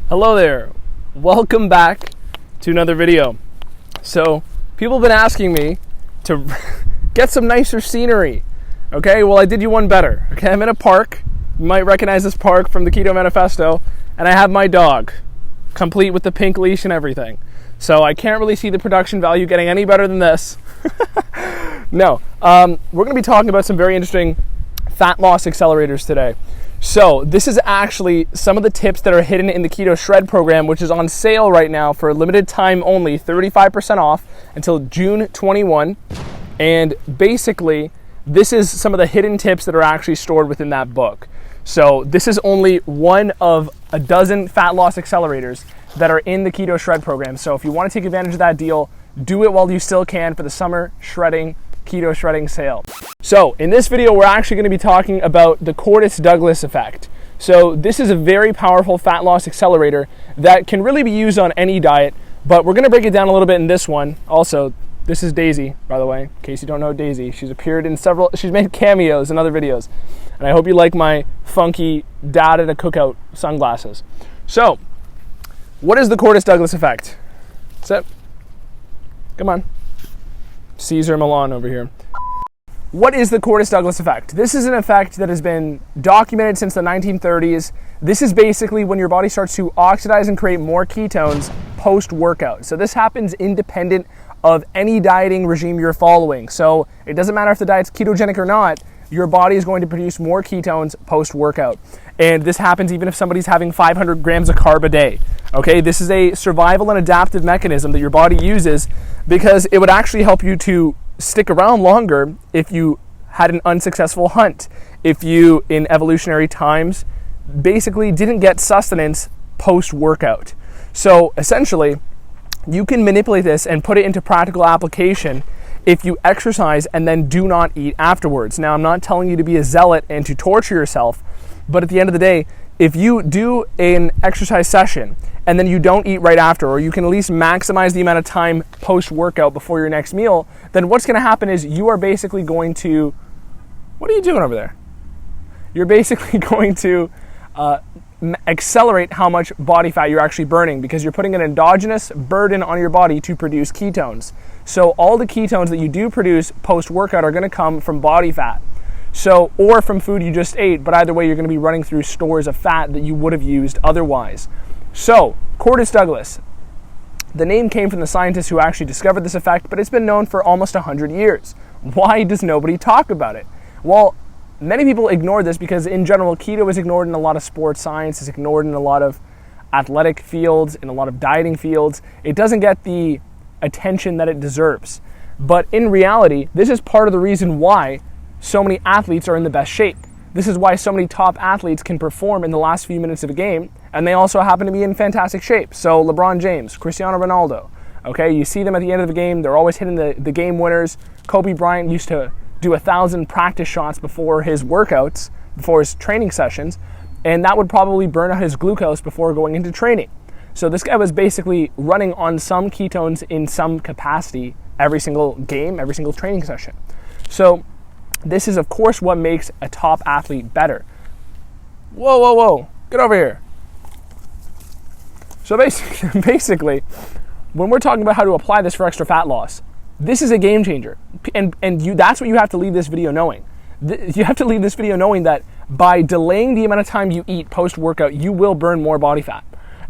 Hello there, welcome back to another video. So people have been asking me to get some nicer scenery. Okay, well I did you one better. Okay, I'm in a park. You might recognize this park from the Keto Manifesto, and I have my dog, complete with the pink leash and everything. So I can't really see the production value getting any better than this. No, we're going to be talking about some very interesting fat loss accelerators today. So this is actually some of the tips that are hidden in the Keto Shred program, which is on sale right now for a limited time only, 35% off until June 21. And basically, this is some of the hidden tips that are actually stored within that book. So this is only one of a dozen fat loss accelerators that are in the Keto Shred program. So if you want to take advantage of that deal, do it while you still can for the summer Keto shredding sale. So in this video, we're actually going to be talking about the Courtice Douglas effect. So this is a very powerful fat loss accelerator that can really be used on any diet, but we're going to break it down a little bit in this one. Also, this is Daisy, by the way, in case you don't know Daisy. She's appeared in she's made cameos in other videos. And I hope you like my funky dad at a cookout sunglasses. So, what is the Courtice Douglas effect? Sit. Come on. Caesar Milan over here. What is the Courtice Douglas effect? This is an effect that has been documented since the 1930s. This is basically when your body starts to oxidize and create more ketones post-workout. So this happens independent of any dieting regime you're following. So it doesn't matter if the diet's ketogenic or not, your body is going to produce more ketones post-workout. And this happens even if somebody's having 500 grams of carb a day. Okay, this is a survival and adaptive mechanism that your body uses because it would actually help you to stick around longer if you had an unsuccessful hunt, if you, in evolutionary times, basically didn't get sustenance post-workout. So essentially, you can manipulate this and put it into practical application if you exercise and then do not eat afterwards. Now, I'm not telling you to be a zealot and to torture yourself, but at the end of the day, if you do an exercise session and then you don't eat right after, or you can at least maximize the amount of time post-workout before your next meal, then what's going to happen is you are basically going to... What are you doing over there? You're basically going to accelerate how much body fat you're actually burning because you're putting an endogenous burden on your body to produce ketones. So all the ketones that you do produce post-workout are going to come from body fat. So, or from food you just ate, but either way you're going to be running through stores of fat that you would have used otherwise. So, Courtice Douglas. The name came from the scientists who actually discovered this effect, but it's been known for almost 100 years. Why does nobody talk about it? Well, many people ignore this because in general, keto is ignored in a lot of sports science, it's ignored in a lot of athletic fields, in a lot of dieting fields. It doesn't get the attention that it deserves. But in reality, this is part of the reason why so many athletes are in the best shape. This is why so many top athletes can perform in the last few minutes of a game, and they also happen to be in fantastic shape. So LeBron James, Cristiano Ronaldo, okay, you see them at the end of the game, they're always hitting the game winners. Kobe Bryant used to do 1,000 practice shots before his workouts, before his training sessions, and that would probably burn out his glucose before going into training. So this guy was basically running on some ketones in some capacity every single game, every single training session. So this is, of course, what makes a top athlete better. Whoa, whoa, whoa, get over here. So basically, when we're talking about how to apply this for extra fat loss, this is a game changer. And that's what you have to leave this video knowing. You have to leave this video knowing that by delaying the amount of time you eat post-workout, you will burn more body fat.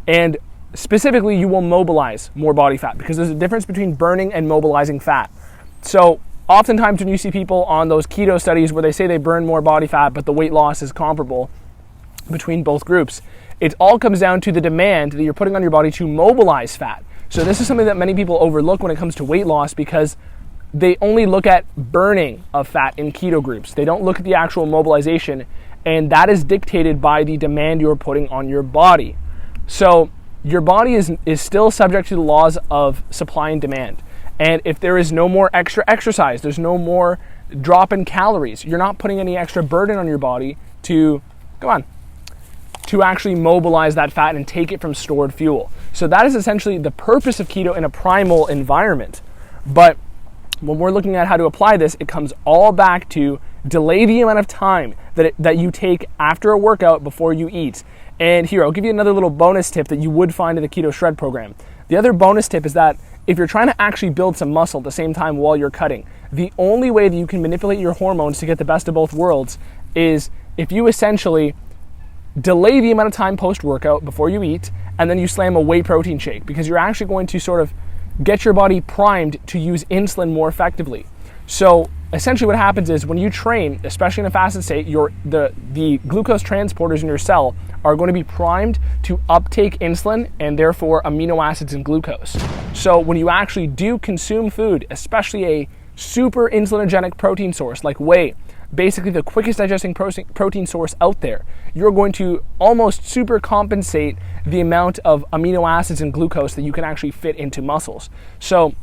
And specifically, you will mobilize more body fat because there's a difference between burning and mobilizing fat. So oftentimes when you see people on those keto studies where they say they burn more body fat, but the weight loss is comparable between both groups, it all comes down to the demand that you're putting on your body to mobilize fat. So this is something that many people overlook when it comes to weight loss because they only look at burning of fat in keto groups. They don't look at the actual mobilization, and that is dictated by the demand you're putting on your body. So your body is still subject to the laws of supply and demand. And if there is no more extra exercise, there's no more drop in calories, you're not putting any extra burden on your body to actually mobilize that fat and take it from stored fuel. So that is essentially the purpose of keto in a primal environment. But when we're looking at how to apply this, it comes all back to delay the amount of time that you take after a workout before you eat. And here, I'll give you another little bonus tip that you would find in the Keto Shred program. The other bonus tip is that if you're trying to actually build some muscle at the same time while you're cutting, the only way that you can manipulate your hormones to get the best of both worlds is if you essentially delay the amount of time post-workout before you eat, and then you slam a whey protein shake, because you're actually going to sort of get your body primed to use insulin more effectively. So essentially what happens is when you train, especially in a fasted state, the glucose transporters in your cell are going to be primed to uptake insulin and therefore amino acids and glucose. So when you actually do consume food, especially a super insulinogenic protein source like whey, basically the quickest digesting protein source out there, you're going to almost super compensate the amount of amino acids and glucose that you can actually fit into muscles. So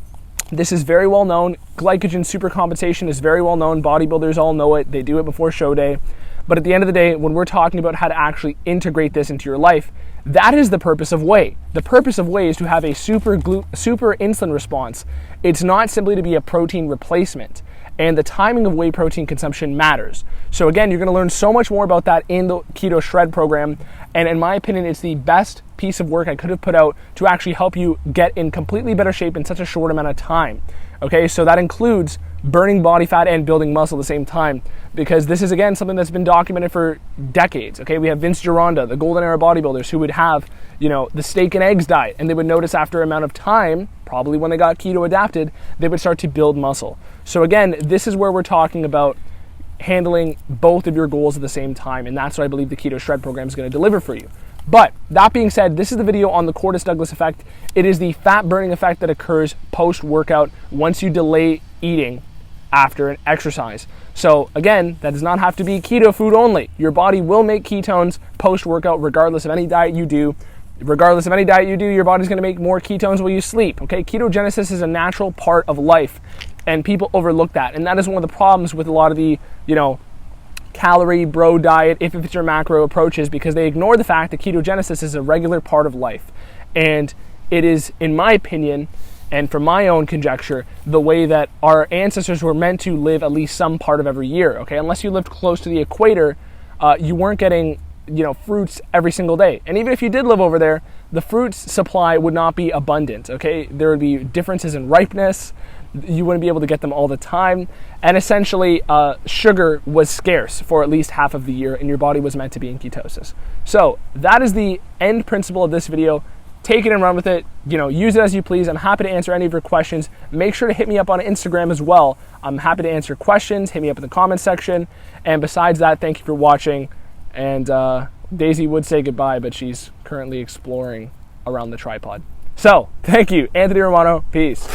this is very well known. Glycogen supercompensation is very well known. Bodybuilders all know it. They do it before show day. But at the end of the day, when we're talking about how to actually integrate this into your life, that is the purpose of whey. The purpose of whey is to have a super insulin response. It's not simply to be a protein replacement. And the timing of whey protein consumption matters. So again, you're gonna learn so much more about that in the Keto Shred program. And in my opinion, it's the best piece of work I could have put out to actually help you get in completely better shape in such a short amount of time. Okay, so that includes burning body fat and building muscle at the same time, because this is, again, something that's been documented for decades. Okay, we have Vince Gironda, the golden era bodybuilders, who would have, the steak and eggs diet, and they would notice after an amount of time, probably when they got keto adapted, they would start to build muscle. So again, this is where we're talking about handling both of your goals at the same time, and that's what I believe the Keto Shred program is going to deliver for you. But that being said, this is the video on the Courtice-Douglas effect. It is the fat burning effect that occurs post-workout once you delay eating after an exercise. So again, that does not have to be keto food only. Your body will make ketones post-workout regardless of any diet you do. Regardless of any diet you do, your body's going to make more ketones while you sleep. Okay, ketogenesis is a natural part of life, and people overlook that. And that is one of the problems with a lot of the, calorie bro diet, if it's your macro approaches, because they ignore the fact that ketogenesis is a regular part of life. And it is, in my opinion, and from my own conjecture, the way that our ancestors were meant to live at least some part of every year. Okay, unless you lived close to the equator, you weren't getting fruits every single day. And even if you did live over there, the fruits supply would not be abundant, okay? There would be differences in ripeness. You wouldn't be able to get them all the time. And essentially, sugar was scarce for at least half of the year, and your body was meant to be in ketosis. So that is the end principle of this video. Take it and run with it. Use it as you please. I'm happy to answer any of your questions. Make sure to hit me up on Instagram as well. I'm happy to answer questions. Hit me up in the comments section. And besides that, thank you for watching. And Daisy would say goodbye, but she's currently exploring around the tripod. So, thank you. Anthony Romano. Peace.